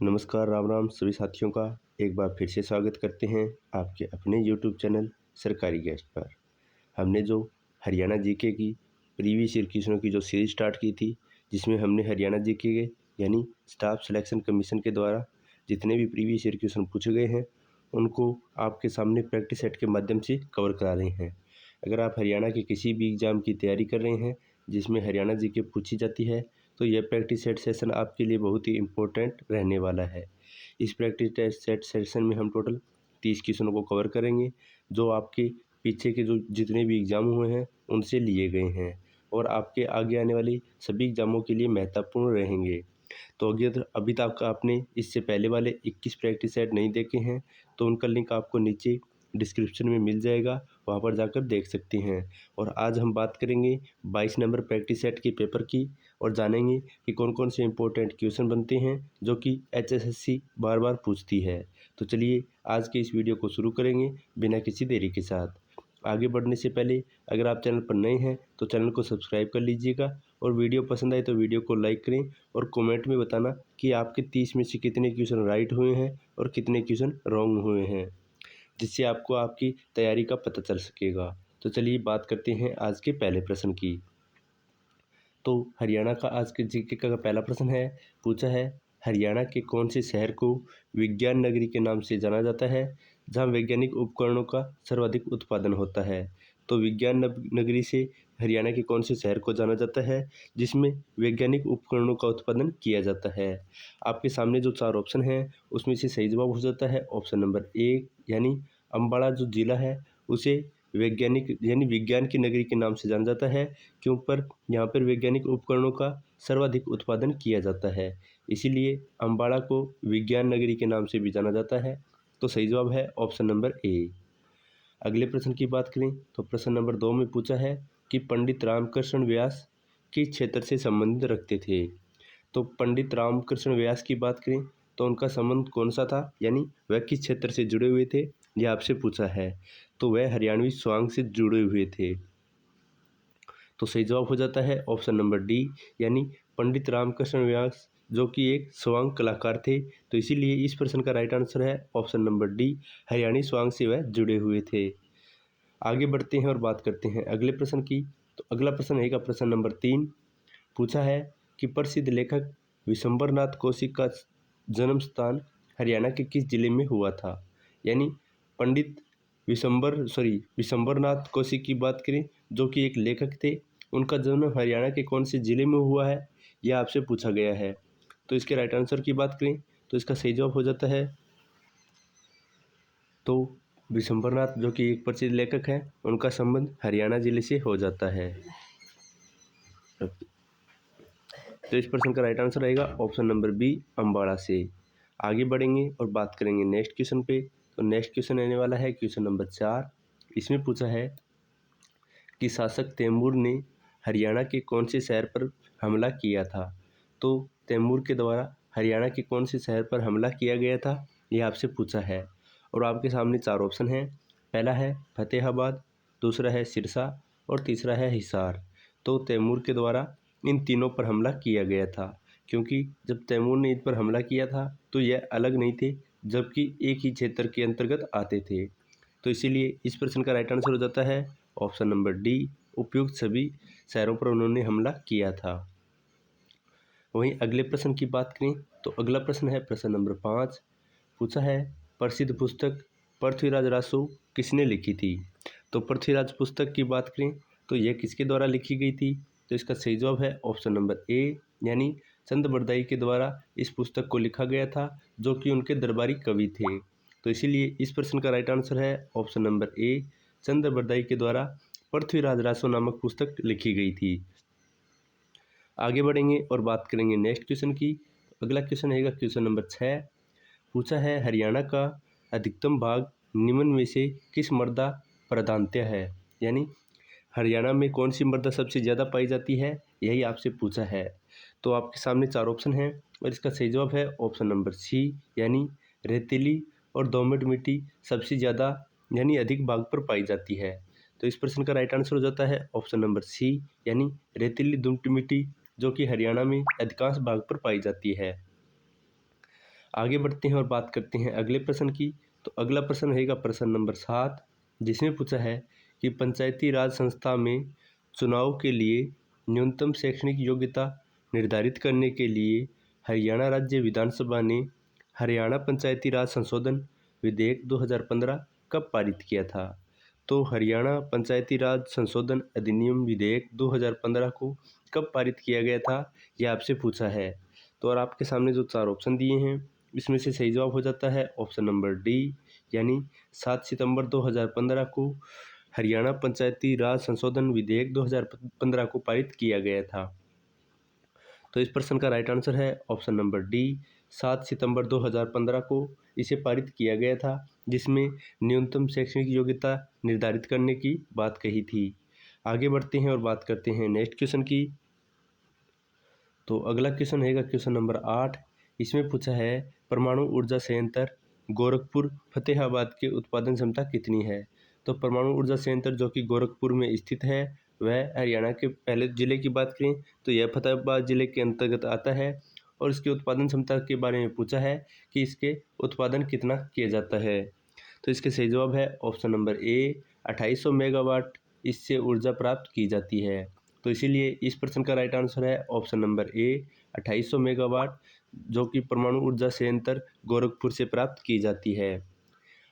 नमस्कार, राम राम सभी साथियों का एक बार फिर से स्वागत करते हैं आपके अपने यूट्यूब चैनल सरकारी गेस्ट पर। हमने जो हरियाणा जीके की प्रीवियस ईयर क्वेश्चनों की जो सीरीज स्टार्ट की थी, जिसमें हमने हरियाणा जीके के यानी स्टाफ सिलेक्शन कमीशन के द्वारा जितने भी प्रीवियस ईयर क्वेश्चन पूछे गए हैं उनको आपके सामने प्रैक्टिस सेट के माध्यम से कवर करा रहे हैं। अगर आप हरियाणा के किसी भी एग्ज़ाम की तैयारी कर रहे हैं जिसमें हरियाणा जीके पूछी जाती है, तो यह प्रैक्टिस सेट सेशन आपके लिए बहुत ही इम्पोर्टेंट रहने वाला है। इस प्रैक्टिस सेट सेशन में हम टोटल 30 क्वेश्चनों को कवर करेंगे, जो आपके पीछे के जो जितने भी एग्ज़ाम हुए हैं उनसे लिए गए हैं और आपके आगे आने वाली सभी एग्ज़ामों के लिए महत्वपूर्ण रहेंगे। तो अगर अभी तक आपने इससे पहले वाले 21 प्रैक्टिस सेट नहीं देखे हैं, तो उनका लिंक आपको नीचे डिस्क्रिप्शन में मिल जाएगा, वहाँ पर जाकर देख सकते हैं। और आज हम बात करेंगे 22 नंबर प्रैक्टिस सेट के पेपर की और जानेंगे कि कौन कौन से इंपॉर्टेंट क्वेश्चन बनते हैं जो कि HSSC बार बार पूछती है। तो चलिए आज के इस वीडियो को शुरू करेंगे बिना किसी देरी के साथ। आगे बढ़ने से पहले अगर आप चैनल पर नए हैं तो चैनल को सब्सक्राइब कर लीजिएगा और वीडियो पसंद आए तो वीडियो को लाइक करें और कमेंट में बताना कि आपके 30 में से कितने क्वेश्चन राइट हुए हैं और कितने क्वेश्चन रॉन्ग हुए हैं, जिससे आपको आपकी तैयारी का पता चल सकेगा। तो चलिए बात करते हैं आज के पहले प्रश्न की। तो हरियाणा का आज के जीके का पहला प्रश्न है, पूछा है हरियाणा के कौन से शहर को विज्ञान नगरी के नाम से जाना जाता है, जहां वैज्ञानिक उपकरणों का सर्वाधिक उत्पादन होता है। तो विज्ञान नगरी से हरियाणा के कौन से शहर को जाना जाता है जिसमें वैज्ञानिक उपकरणों का उत्पादन किया जाता है। आपके सामने जो 4 ऑप्शन हैं उसमें से सही जवाब हो जाता है ऑप्शन नंबर 1, यानी अम्बाड़ा जो जिला है उसे वैज्ञानिक यानी विज्ञान की नगरी के नाम से जाना जाता है, क्योंकि यहाँ पर वैज्ञानिक उपकरणों का सर्वाधिक उत्पादन किया जाता है, इसीलिए अम्बाड़ा को विज्ञान नगरी के नाम से भी जाना जाता है। तो सही जवाब है ऑप्शन नंबर ए। अगले प्रश्न की बात करें तो प्रश्न नंबर 2 में पूछा है कि पंडित रामकृष्ण व्यास किस क्षेत्र से संबंध रखते थे। तो पंडित रामकृष्ण व्यास की बात करें तो उनका संबंध कौन सा था, यानी वह किस क्षेत्र से जुड़े हुए थे, यह आपसे पूछा है। तो वह हरियाणवी स्वांग से जुड़े हुए थे। तो सही जवाब हो जाता है ऑप्शन नंबर डी, यानी पंडित रामकृष्ण व्यास जो कि एक स्वांग कलाकार थे। तो इसीलिए इस प्रश्न का राइट आंसर है ऑप्शन नंबर डी, हरियाणवी स्वांग से वह जुड़े हुए थे। आगे बढ़ते हैं और बात करते हैं अगले प्रश्न की। तो अगला प्रश्न रहेगा प्रश्न नंबर 3, पूछा है कि प्रसिद्ध लेखक विशंबरनाथ कौशिक का जन्म स्थान हरियाणा के किस जिले में हुआ था। यानी पंडित विशंबरनाथ कौशिक की बात करें जो कि एक लेखक थे, उनका जन्म हरियाणा के कौन से ज़िले में हुआ है, यह आपसे पूछा गया है। तो इसके राइट आंसर की बात करें तो इसका सही जवाब हो जाता है, तो विशंबरनाथ जो कि एक प्रसिद्ध लेखक हैं उनका संबंध हरियाणा ज़िले से हो जाता है। तो इस प्रश्न का राइट आंसर रहेगा ऑप्शन नंबर बी, अम्बाड़ा से। आगे बढ़ेंगे और बात करेंगे नेक्स्ट क्वेश्चन पे। तो नेक्स्ट क्वेश्चन रहने वाला है क्वेश्चन नंबर 4। इसमें पूछा है कि शासक तैमूर ने हरियाणा के कौन से शहर पर हमला किया था। तो तैमूर के द्वारा हरियाणा के कौन से शहर पर हमला किया गया था, यह आपसे पूछा है। और आपके सामने 4 ऑप्शन हैं, पहला है फतेहाबाद, दूसरा है सिरसा और तीसरा है हिसार। तो तैमूर के द्वारा इन तीनों पर हमला किया गया था, क्योंकि जब तैमूर ने इन पर हमला किया था तो यह अलग नहीं थे, जबकि एक ही क्षेत्र के अंतर्गत आते थे। तो इसीलिए इस प्रश्न का राइट आंसर हो जाता है ऑप्शन नंबर डी, उपयुक्त सभी शहरों पर उन्होंने हमला किया था। वहीं अगले प्रश्न की बात करें तो अगला प्रश्न है प्रश्न नंबर 5, पूछा है प्रसिद्ध पुस्तक पृथ्वीराज रासो किसने लिखी थी। तो पृथ्वीराज पुस्तक की बात करें तो यह किसके द्वारा लिखी गई थी। तो इसका सही जवाब है ऑप्शन नंबर ए, यानी चंद बरदाई के द्वारा इस पुस्तक को लिखा गया था, जो कि उनके दरबारी कवि थे। तो इसीलिए इस प्रश्न का राइट आंसर है ऑप्शन नंबर ए, चंद बरदाई के द्वारा पृथ्वीराज रासो नामक पुस्तक लिखी गई थी। आगे बढ़ेंगे और बात करेंगे नेक्स्ट क्वेश्चन की। अगला क्वेश्चन रहेगा क्वेश्चन नंबर 6, पूछा है हरियाणा का अधिकतम भाग निम्न में से किस मृदा प्रधानतः है। यानी हरियाणा में कौन सी मृदा सबसे ज़्यादा पाई जाती है, यही आपसे पूछा है। तो आपके सामने 4 ऑप्शन हैं और इसका सही जवाब है ऑप्शन नंबर सी, यानी रेतीली और दोमट मिट्टी सबसे ज़्यादा यानी अधिक भाग पर पाई जाती है। तो इस प्रश्न का राइट आंसर हो जाता है ऑप्शन नंबर सी, यानी रेतीली दोमट मिट्टी, जो कि हरियाणा में अधिकांश भाग पर पाई जाती है। आगे बढ़ते हैं और बात करते हैं अगले प्रश्न की। तो अगला प्रश्न रहेगा प्रश्न नंबर 7, जिसमें पूछा है कि पंचायती राज संस्था में चुनाव के लिए न्यूनतम शैक्षणिक योग्यता निर्धारित करने के लिए हरियाणा राज्य विधानसभा ने हरियाणा पंचायती राज संशोधन विधेयक 2015 कब पारित किया था। तो हरियाणा पंचायती राज संशोधन अधिनियम विधेयक 2015 को कब पारित किया गया था, यह आपसे पूछा है। तो और आपके सामने जो 4 ऑप्शन दिए हैं, इसमें से सही जवाब हो जाता है ऑप्शन नंबर डी, यानी 7 सितंबर 2015 को हरियाणा पंचायती राज संशोधन विधेयक 2015 को पारित किया गया था। तो इस प्रश्न का राइट आंसर है ऑप्शन नंबर डी, 7 सितंबर 2015 को इसे पारित किया गया था, जिसमें न्यूनतम शैक्षणिक योग्यता निर्धारित करने की बात कही थी। आगे बढ़ते हैं और बात करते हैं नेक्स्ट क्वेश्चन की। तो अगला क्वेश्चन रहेगा क्वेश्चन नंबर 8। इसमें पूछा है परमाणु ऊर्जा संयंत्र गोरखपुर फतेहाबाद की उत्पादन क्षमता कितनी है। तो परमाणु ऊर्जा संयंत्र जो कि गोरखपुर में स्थित है, वह हरियाणा के पहले ज़िले की बात करें तो यह फतेहाबाद ज़िले के अंतर्गत आता है। और इसकी उत्पादन क्षमता के बारे में पूछा है कि इसके उत्पादन कितना किया जाता है। तो इसके सही जवाब है ऑप्शन नंबर ए, 2800 मेगावाट इससे ऊर्जा प्राप्त की जाती है। तो इसीलिए इस प्रश्न का राइट आंसर है ऑप्शन नंबर ए, 2800 मेगावाट, जो कि परमाणु ऊर्जा संयंत्र गोरखपुर से प्राप्त की जाती है।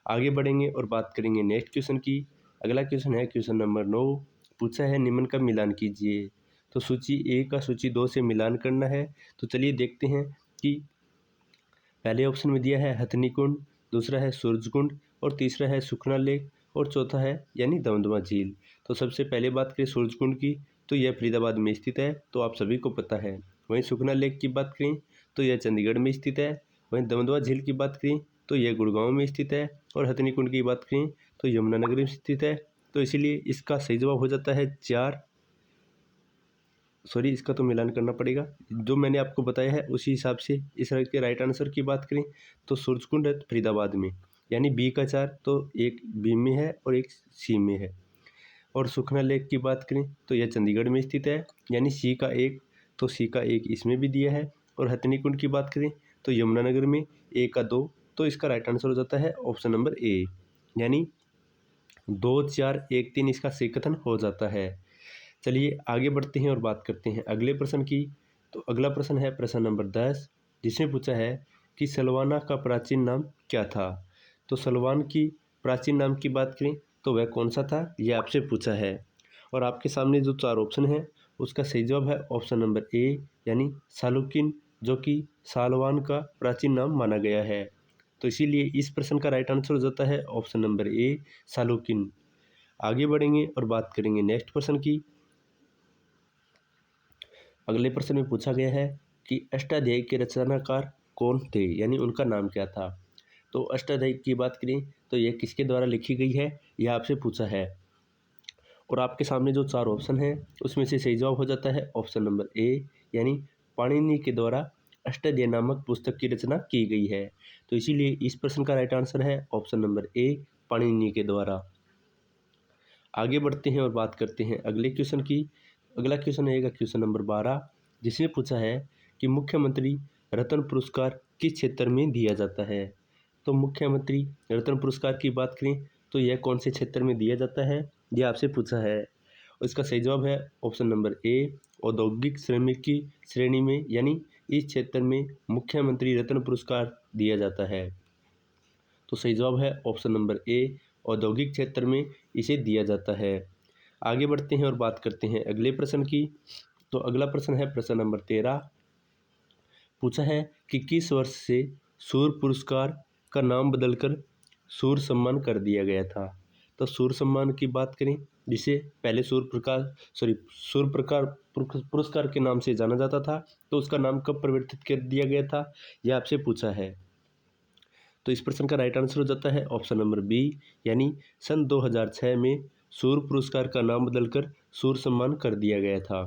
आगे बढ़ेंगे और बात करेंगे नेक्स्ट क्वेश्चन की। अगला क्वेश्चन है क्वेश्चन नंबर 9। पूछा है निम्न का मिलान कीजिए। तो सूची ए का सूची 2 से मिलान करना है। तो चलिए देखते हैं कि पहले ऑप्शन में दिया है हथनी कुंड, दूसरा है सूरज कुंड और तीसरा है सुखना लेक और चौथा है यानी दमदमा झील। तो सबसे पहले बात करें सूरज कुंड की, तो यह फरीदाबाद में स्थित है, तो आप सभी को पता है। वहीं सुखना लेक की बात करें तो यह चंडीगढ़ में स्थित है। वहीं दमदमा झील की बात करें तो यह गुड़गांव में स्थित है। और हथनी कुंड की बात करें तो यमुनानगर में स्थित है। तो इसीलिए इसका सही जवाब हो जाता है 4। सॉरी, इसका तो मिलान करना पड़ेगा, जो मैंने आपको बताया है उसी हिसाब से इस के राइट आंसर की बात करें तो सूरजकुंड है फरीदाबाद में, यानी बी का 4, तो एक बी में है और एक सी में है। और सुखना लेक की बात करें तो यह चंडीगढ़ में स्थित है, यानी सी का 1, तो सी का 1 इसमें भी दिया है। और हथनी कुंड की बात करें तो यमुनानगर में ए का 2, तो इसका राइट आंसर हो जाता है ऑप्शन नंबर ए, यानी 2 4 1 3 इसका सही कथन हो जाता है। चलिए आगे बढ़ते हैं और बात करते हैं अगले प्रश्न की। तो अगला प्रश्न है प्रश्न नंबर 10, जिसमें पूछा है कि सलवाना का प्राचीन नाम क्या था। तो सलवान की प्राचीन नाम की बात करें तो वह कौन सा था, यह आपसे पूछा है। और आपके सामने जो 4 ऑप्शन है उसका सही जवाब है ऑप्शन नंबर ए, यानी सालुकिन, जो कि सालवान का प्राचीन नाम माना गया है। तो इसीलिए इस प्रश्न का राइट आंसर हो जाता है ऑप्शन नंबर ए, सालुकिन। आगे बढ़ेंगे और बात करेंगे नेक्स्ट प्रश्न की। अगले प्रश्न में पूछा गया है कि अष्टाध्यायी के रचनाकार कौन थे, यानी उनका नाम क्या था। तो अष्टाध्यायी की बात करें तो यह किसके द्वारा लिखी गई है, यह आपसे पूछा है। और आपके सामने जो 4 ऑप्शन हैं उसमें से सही जवाब हो जाता है ऑप्शन नंबर ए, यानी पाणिनि के द्वारा अष्टाध्यायी नामक पुस्तक की रचना की गई है। तो इसीलिए इस प्रश्न का राइट आंसर है ऑप्शन नंबर ए, पाणिनि के द्वारा। आगे बढ़ते हैं और बात करते हैं अगले क्वेश्चन की। अगला क्वेश्चन रहेगा क्वेश्चन नंबर 12, जिसमें पूछा है कि मुख्यमंत्री रत्न पुरस्कार किस क्षेत्र में दिया जाता है। तो मुख्यमंत्री रत्न पुरस्कार की बात करें तो यह कौन से क्षेत्र में दिया जाता है, यह आपसे पूछा है। और इसका सही जवाब है ऑप्शन नंबर ए, औद्योगिक श्रमिक की श्रेणी में, यानी इस क्षेत्र में मुख्यमंत्री रत्न पुरस्कार दिया जाता है। तो सही जवाब है ऑप्शन नंबर ए, औद्योगिक क्षेत्र में इसे दिया जाता है। आगे बढ़ते हैं और बात करते हैं अगले प्रश्न की। तो अगला प्रश्न है प्रश्न नंबर 13। पूछा है कि किस वर्ष से सूर्य पुरस्कार का नाम बदलकर सूर्य सम्मान कर दिया गया था। तो सूर्य सम्मान की बात करें, जिसे पहले सूर्य प्रकार पुरस्कार के नाम से जाना जाता था, तो उसका नाम कब परिवर्तित कर दिया गया था, यह आपसे पूछा है। तो इस प्रश्न का राइट आंसर हो जाता है ऑप्शन नंबर बी, यानी सन 2006 में सूर्य पुरस्कार का नाम बदलकर सूर्य सम्मान कर दिया गया था।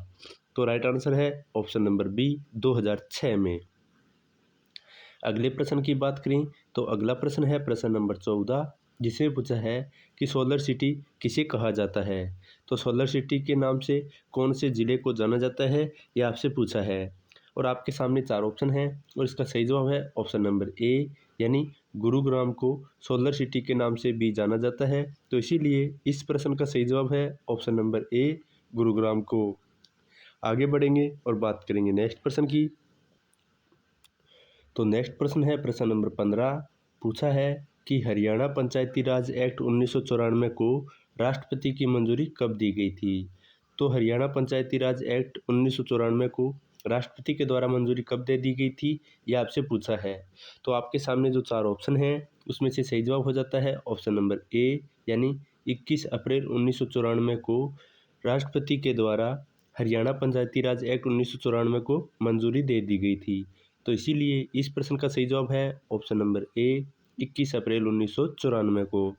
तो राइट आंसर है ऑप्शन नंबर बी, 2006 में। अगले प्रश्न की बात करें तो अगला प्रश्न है प्रश्न नंबर 14, जिसमें पूछा है कि सोलर सिटी किसे कहा जाता है। तो सोलर सिटी के नाम से कौन से ज़िले को जाना जाता है, यह आपसे पूछा है। और आपके सामने 4 ऑप्शन हैं और इसका सही जवाब है ऑप्शन नंबर ए, यानी गुरुग्राम को सोलर सिटी के नाम से भी जाना जाता है। तो इसीलिए इस प्रश्न का सही जवाब है ऑप्शन नंबर ए, गुरुग्राम को। आगे बढ़ेंगे और बात करेंगे नेक्स्ट प्रश्न की। तो नेक्स्ट प्रश्न है प्रश्न नंबर 15। पूछा है कि हरियाणा पंचायती राज एक्ट 1994 को राष्ट्रपति की मंजूरी कब दी गई थी। तो हरियाणा पंचायती राज एक्ट 1994 को राष्ट्रपति के द्वारा मंजूरी कब दे दी गई थी, यह आपसे पूछा है। तो आपके सामने जो 4 ऑप्शन हैं उसमें से सही जवाब हो जाता है ऑप्शन नंबर ए, यानी 21 अप्रैल 1994 को राष्ट्रपति के द्वारा हरियाणा पंचायती राज एक्ट 1994 को मंजूरी दे दी गई थी। तो इसीलिए इस प्रश्न का सही जवाब है ऑप्शन नंबर ए, 21 अप्रैल 1994 को।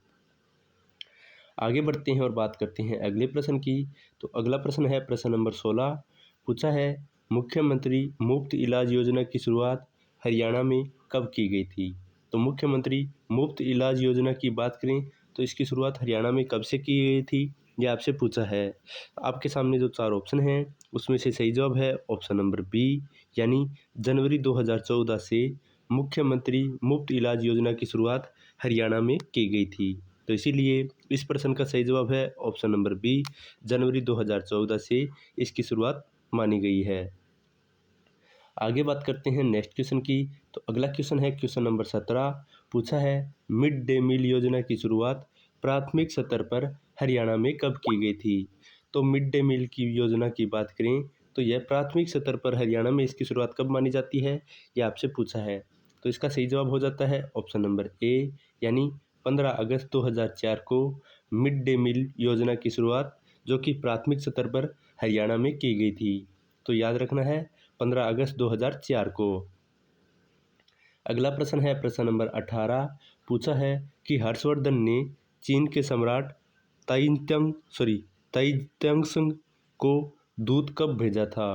आगे बढ़ते हैं और बात करते हैं अगले प्रश्न की। तो अगला प्रश्न है प्रश्न नंबर 16। पूछा है मुख्यमंत्री मुफ्त इलाज योजना की शुरुआत हरियाणा में कब की गई थी। तो मुख्यमंत्री मुफ्त इलाज योजना की बात करें तो इसकी शुरुआत हरियाणा में कब से की गई थी, यह आपसे पूछा है। आपके सामने जो 4 ऑप्शन हैं उसमें से सही जवाब है ऑप्शन नंबर बी, यानी जनवरी 2014 से मुख्यमंत्री मुफ्त इलाज योजना की शुरुआत हरियाणा में की गई थी। तो इसीलिए इस प्रश्न का सही जवाब है ऑप्शन नंबर बी, जनवरी 2014 से इसकी शुरुआत मानी गई है। आगे बात करते हैं नेक्स्ट क्वेश्चन की। तो अगला क्वेश्चन है क्वेश्चन नंबर 17। पूछा है मिड डे मील योजना की शुरुआत प्राथमिक स्तर पर हरियाणा में कब की गई थी। तो मिड डे मील की योजना की बात करें तो यह प्राथमिक स्तर पर हरियाणा में इसकी शुरुआत कब मानी जाती है, यह आपसे पूछा है। तो इसका सही जवाब हो जाता है ऑप्शन नंबर ए, यानी 15 अगस्त 2004 को मिड डे मील योजना की शुरुआत जो कि प्राथमिक स्तर पर हरियाणा में की गई थी। तो याद रखना है 15 अगस्त 2004 को। अगला प्रश्न है प्रश्न नंबर 18। पूछा है कि हर्षवर्धन ने चीन के सम्राट ताइत्यांग को दूत कब भेजा था।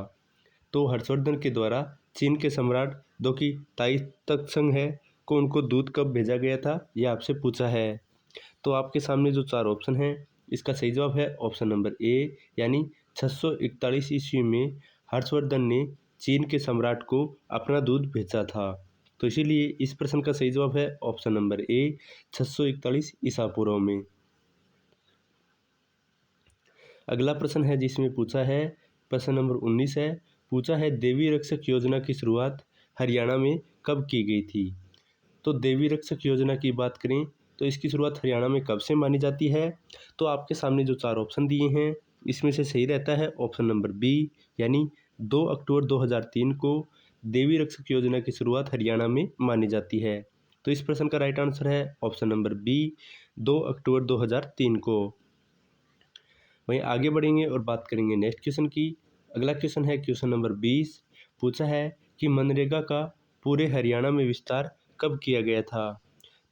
तो हर्षवर्धन के द्वारा चीन के सम्राट जो कि ताइत्यांग है को उनको दूत कब भेजा गया था, यह आपसे पूछा है। तो आपके सामने जो 4 ऑप्शन हैं इसका सही जवाब है ऑप्शन नंबर ए, यानी 641 ईस्वी में हर्षवर्धन ने चीन के सम्राट को अपना दूत भेजा था। तो इसीलिए इस प्रश्न का सही जवाब है ऑप्शन नंबर ए, 641 ईसा पूर्व में। अगला प्रश्न है जिसमें पूछा है प्रश्न नंबर 19 है। पूछा है देवी रक्षक योजना की शुरुआत हरियाणा में कब की गई थी। तो देवी रक्षक योजना की बात करें तो इसकी शुरुआत हरियाणा में कब से मानी जाती है। तो आपके सामने जो 4 ऑप्शन दिए हैं इसमें से सही रहता है ऑप्शन नंबर बी, यानी 2 अक्टूबर 2003 को देवी रक्षक योजना की शुरुआत हरियाणा में मानी जाती है। तो इस प्रश्न का राइट आंसर है ऑप्शन नंबर बी, 2 अक्टूबर 2003 को। वहीं आगे बढ़ेंगे और बात करेंगे नेक्स्ट क्वेश्चन की। अगला क्वेश्चन है क्वेश्चन नंबर 20। पूछा है कि मनरेगा का पूरे हरियाणा में विस्तार कब किया गया था।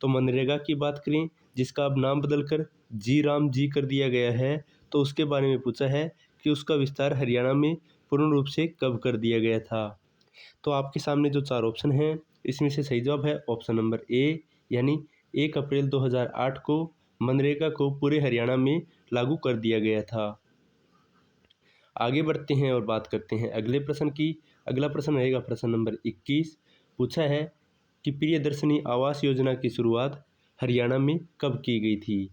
तो मनरेगा की बात करें जिसका अब नाम बदलकर जी राम जी कर दिया गया है, तो उसके बारे में पूछा है कि उसका विस्तार हरियाणा में पूर्ण रूप से कब कर दिया गया था। तो आपके सामने जो 4 ऑप्शन हैं इसमें से सही जवाब है ऑप्शन नंबर ए, यानी 1 अप्रैल 2008 को मनरेगा को पूरे हरियाणा में लागू कर दिया गया था। आगे बढ़ते हैं और बात करते हैं अगले प्रश्न की। अगला प्रश्न रहेगा प्रश्न नंबर 21। पूछा है कि प्रियदर्शनी आवास योजना की शुरुआत हरियाणा में कब की गई थी।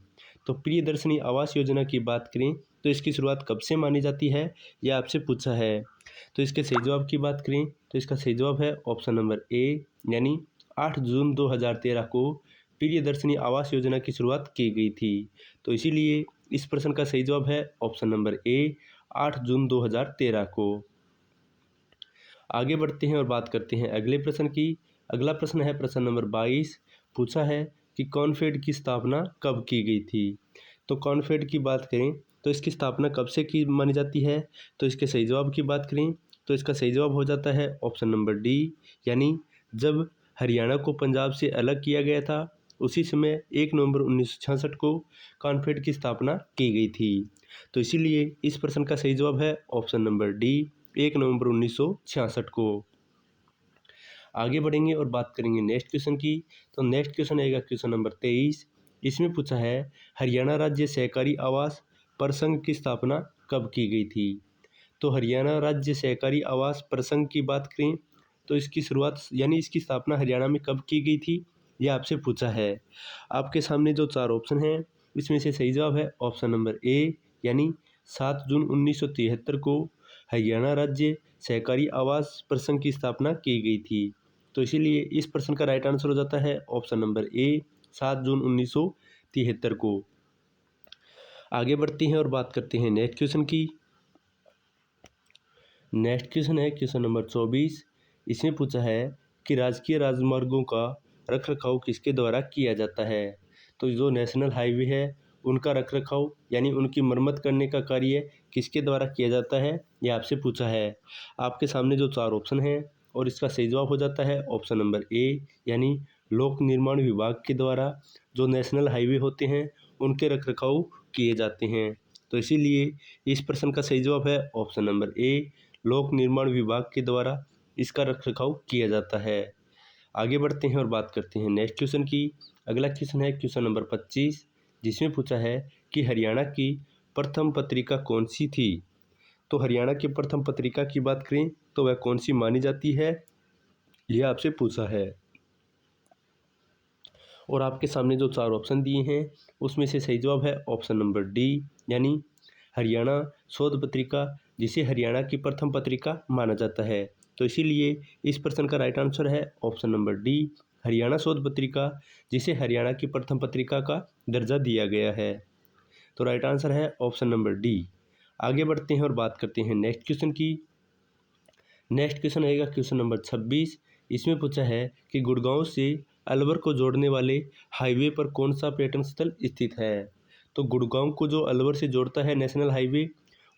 तो प्रियदर्शनी आवास योजना की बात करें तो इसकी शुरुआत कब से मानी जाती है, यह आपसे पूछा है। तो इसके सही जवाब की बात करें तो इसका सही जवाब है ऑप्शन नंबर ए, यानी 8 जून 2013 को प्रियदर्शनी आवास योजना की शुरुआत की गई थी। तो इसीलिए इस प्रश्न का सही जवाब है ऑप्शन नंबर ए, 8 जून 2013 को। आगे बढ़ते हैं और बात करते हैं अगले प्रश्न की। अगला प्रश्न है प्रश्न नंबर 22। पूछा है कि कॉनफेड की स्थापना कब की गई थी। तो कॉनफेड की बात करें तो इसकी स्थापना कब से की मानी जाती है। तो इसके सही जवाब की बात करें तो इसका सही जवाब हो जाता है ऑप्शन नंबर डी, यानी जब हरियाणा को पंजाब से अलग किया गया था उसी समय 1 नवंबर 1966 को कॉनफेड की स्थापना की गई थी। तो इसीलिए इस प्रश्न का सही जवाब है ऑप्शन नंबर डी, 1 नवंबर 1966 को। आगे बढ़ेंगे और बात करेंगे नेक्स्ट क्वेश्चन की। तो नेक्स्ट क्वेश्चन रहेगा क्वेश्चन नंबर 23। इसमें पूछा है हरियाणा राज्य सहकारी आवास परिसंघ की स्थापना कब की गई थी। तो हरियाणा राज्य सहकारी आवास प्रसंघ की बात करें तो इसकी शुरुआत यानी इसकी स्थापना हरियाणा में कब की गई थी, ये आपसे पूछा है। आपके सामने जो 4 ऑप्शन हैं इसमें से सही जवाब है ऑप्शन नंबर ए, यानी 7 जून 1973 को हरियाणा राज्य सहकारी आवास प्रसंघ की स्थापना की गई थी। तो इसीलिए इस प्रश्न का राइट आंसर हो जाता है ऑप्शन नंबर ए, 7 जून 1973 को। आगे बढ़ते हैं और बात करते हैं नेक्स्ट क्वेश्चन की। नेक्स्ट क्वेश्चन है क्वेश्चन नंबर 24। इसमें पूछा है कि राजकीय राजमार्गों का रखरखाव किसके द्वारा किया जाता है। तो जो नेशनल हाईवे है उनका रखरखाव यानी उनकी मरम्मत करने का कार्य किसके द्वारा किया जाता है, ये आपसे पूछा है। आपके सामने जो 4 ऑप्शन हैं और इसका सही जवाब हो जाता है ऑप्शन नंबर ए, यानी लोक निर्माण विभाग के द्वारा जो नेशनल हाईवे होते हैं उनके रखरखाव किए जाते हैं। तो इसीलिए इस प्रश्न का सही जवाब है ऑप्शन नंबर ए, लोक निर्माण विभाग के द्वारा इसका रखरखाव किया जाता है। आगे बढ़ते हैं और बात करते हैं नेक्स्ट क्वेश्चन की। अगला क्वेश्चन है क्वेश्चन नंबर 25, जिसमें पूछा है कि हरियाणा की प्रथम पत्रिका कौन सी थी। तो हरियाणा की प्रथम पत्रिका की बात करें तो वह कौन सी मानी जाती है, यह आपसे पूछा है। और आपके सामने जो 4 ऑप्शन दिए हैं उसमें से सही जवाब है ऑप्शन नंबर डी, यानी हरियाणा शोध पत्रिका, जिसे हरियाणा की प्रथम पत्रिका माना जाता है। तो इसीलिए इस प्रश्न का राइट आंसर है ऑप्शन नंबर डी, हरियाणा शोध पत्रिका, जिसे हरियाणा की प्रथम पत्रिका का दर्जा दिया गया है। तो राइट आंसर है ऑप्शन नंबर डी। आगे बढ़ते हैं और बात करते हैं नेक्स्ट क्वेश्चन की। नेक्स्ट क्वेश्चन रहेगा क्वेश्चन नंबर 26। इसमें पूछा है कि गुड़गांव से अलवर को जोड़ने वाले हाईवे पर कौन सा पर्यटन स्थल स्थित है। तो गुड़गांव को जो अलवर से जोड़ता है नेशनल हाईवे,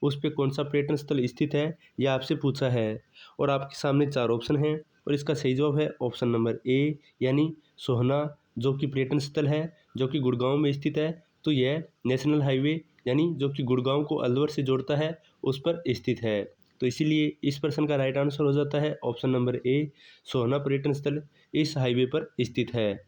उस पे कौन सा पर्यटन स्थल स्थित है, यह आपसे पूछा है। और आपके सामने 4 ऑप्शन हैं और इसका सही जवाब है ऑप्शन नंबर ए, यानी सोहना, जो कि पर्यटन स्थल है जो कि गुड़गांव में स्थित है। तो यह नेशनल हाईवे यानी जो कि गुड़गांव को अलवर से जोड़ता है उस पर स्थित है। तो इसीलिए इस प्रश्न का राइट आंसर हो जाता है ऑप्शन नंबर ए, सोहना पर्यटन स्थल इस हाईवे पर स्थित है।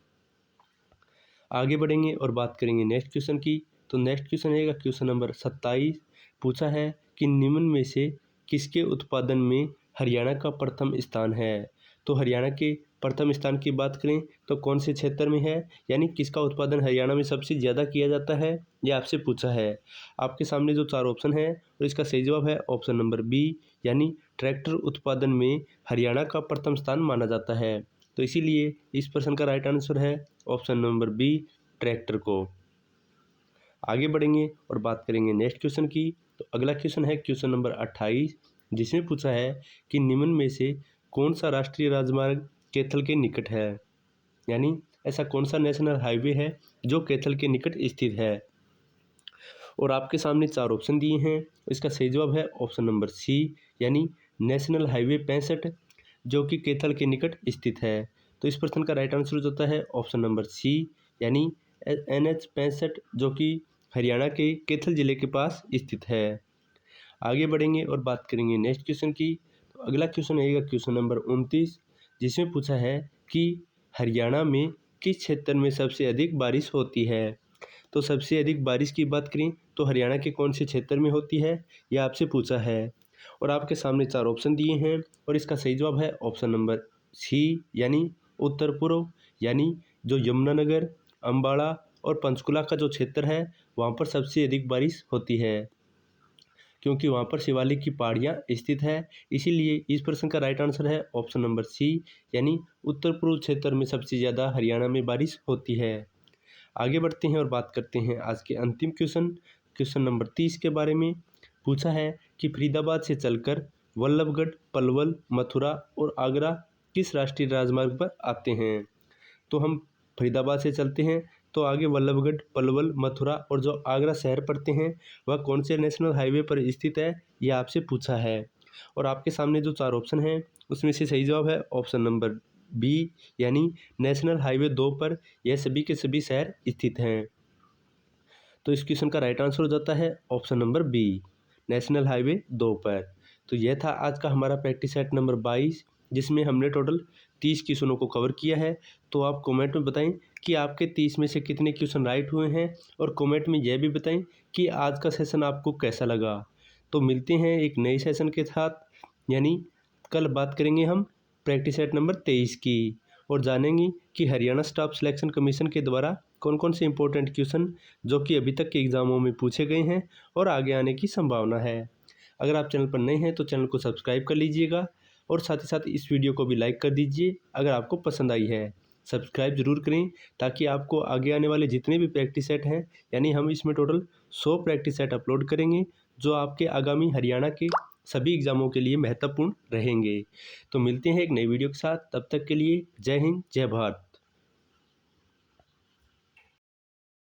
आगे बढ़ेंगे और बात करेंगे नेक्स्ट क्वेश्चन की। तो नेक्स्ट क्वेश्चन रहेगा क्वेश्चन नंबर 27। पूछा है कि निम्न में से किसके उत्पादन में हरियाणा का प्रथम स्थान है। तो हरियाणा के प्रथम स्थान की बात करें तो कौन से क्षेत्र में है, यानी किसका उत्पादन हरियाणा में सबसे ज़्यादा किया जाता है, ये आपसे पूछा है। आपके सामने जो 4 ऑप्शन है और इसका सही जवाब है ऑप्शन नंबर बी, यानी ट्रैक्टर उत्पादन में हरियाणा का प्रथम स्थान माना जाता है। तो इसीलिए इस प्रश्न का राइट आंसर है ऑप्शन नंबर बी, ट्रैक्टर को। आगे बढ़ेंगे और बात करेंगे नेक्स्ट क्वेश्चन की। तो अगला क्वेश्चन है क्वेश्चन नंबर 28, जिसमें पूछा है कि निम्न में से कौन सा राष्ट्रीय राजमार्ग कैथल के निकट है, यानी ऐसा कौन सा नेशनल हाईवे है जो कैथल के निकट स्थित है। और आपके सामने 4 ऑप्शन दिए हैं, इसका सही जवाब है ऑप्शन नंबर सी, यानी नेशनल हाईवे 65, जो कि कैथल के निकट स्थित है। तो इस प्रश्न का राइट आंसर हो जाता है ऑप्शन नंबर सी, यानी NH 65, जो कि हरियाणा के कैथल जिले के पास स्थित है। आगे बढ़ेंगे और बात करेंगे नेक्स्ट क्वेश्चन की। तो अगला क्वेश्चन रहेगा क्वेश्चन नंबर 29, जिसमें पूछा है कि हरियाणा में किस क्षेत्र में सबसे अधिक बारिश होती है। तो सबसे अधिक बारिश की बात करें तो हरियाणा के कौन से क्षेत्र में होती है, यह आपसे पूछा है। और आपके सामने 4 ऑप्शन दिए हैं और इसका सही जवाब है ऑप्शन नंबर सी, यानी उत्तर पूर्व, यानी जो यमुनानगर, अम्बाड़ा और पंचकुला का जो क्षेत्र है वहाँ पर सबसे अधिक बारिश होती है, क्योंकि वहाँ पर शिवालिक की पहाड़ियाँ स्थित है। इसीलिए इस प्रश्न का राइट आंसर है ऑप्शन नंबर सी, यानी उत्तर पूर्व क्षेत्र में सबसे ज़्यादा हरियाणा में बारिश होती है। आगे बढ़ते हैं और बात करते हैं आज के अंतिम क्वेश्चन, क्वेश्चन नंबर 30 के बारे में। पूछा है कि फरीदाबाद से चलकर वल्लभगढ़, पलवल, मथुरा और आगरा किस राष्ट्रीय राजमार्ग पर आते हैं। तो हम फरीदाबाद से चलते हैं तो आगे वल्लभगढ़, पलवल, मथुरा और जो आगरा शहर पड़ते हैं वह कौन से नेशनल हाईवे पर स्थित है, यह आपसे पूछा है। और आपके सामने जो 4 ऑप्शन हैं उसमें से सही जवाब है ऑप्शन नंबर बी, यानी नेशनल हाईवे 2 पर यह सभी के सभी शहर स्थित हैं। तो इस क्वेश्चन का राइट आंसर हो जाता है option number B, national highway 2 पर। तो यह था आज का हमारा प्रैक्टिस सेट नंबर 22, जिसमें हमने टोटल 30 क्वेश्चनों को कवर किया है। तो आप कमेंट में बताएं कि आपके 30 में से कितने क्वेश्चन राइट हुए हैं और कमेंट में यह भी बताएं कि आज का सेशन आपको कैसा लगा। तो मिलते हैं एक नए सेशन के साथ, यानी कल बात करेंगे हम प्रैक्टिस सेट नंबर 23 की और जानेंगे कि हरियाणा स्टाफ सिलेक्शन कमीशन के द्वारा कौन कौन से इंपॉर्टेंट क्वेश्चन जो कि अभी तक के एग्ज़ामों में पूछे गए हैं और आगे आने की संभावना है। अगर आप चैनल पर नए हैं तो चैनल को सब्सक्राइब कर लीजिएगा और साथ ही साथ इस वीडियो को भी लाइक कर दीजिए अगर आपको पसंद आई है। सब्सक्राइब ज़रूर करें ताकि आपको आगे आने वाले जितने भी प्रैक्टिस सेट हैं, यानी हम इसमें टोटल 100 प्रैक्टिस सेट अपलोड करेंगे जो आपके आगामी हरियाणा के सभी एग्ज़ामों के लिए महत्वपूर्ण रहेंगे। तो मिलते हैं एक नई वीडियो के साथ, तब तक के लिए जय हिंद जय भारत।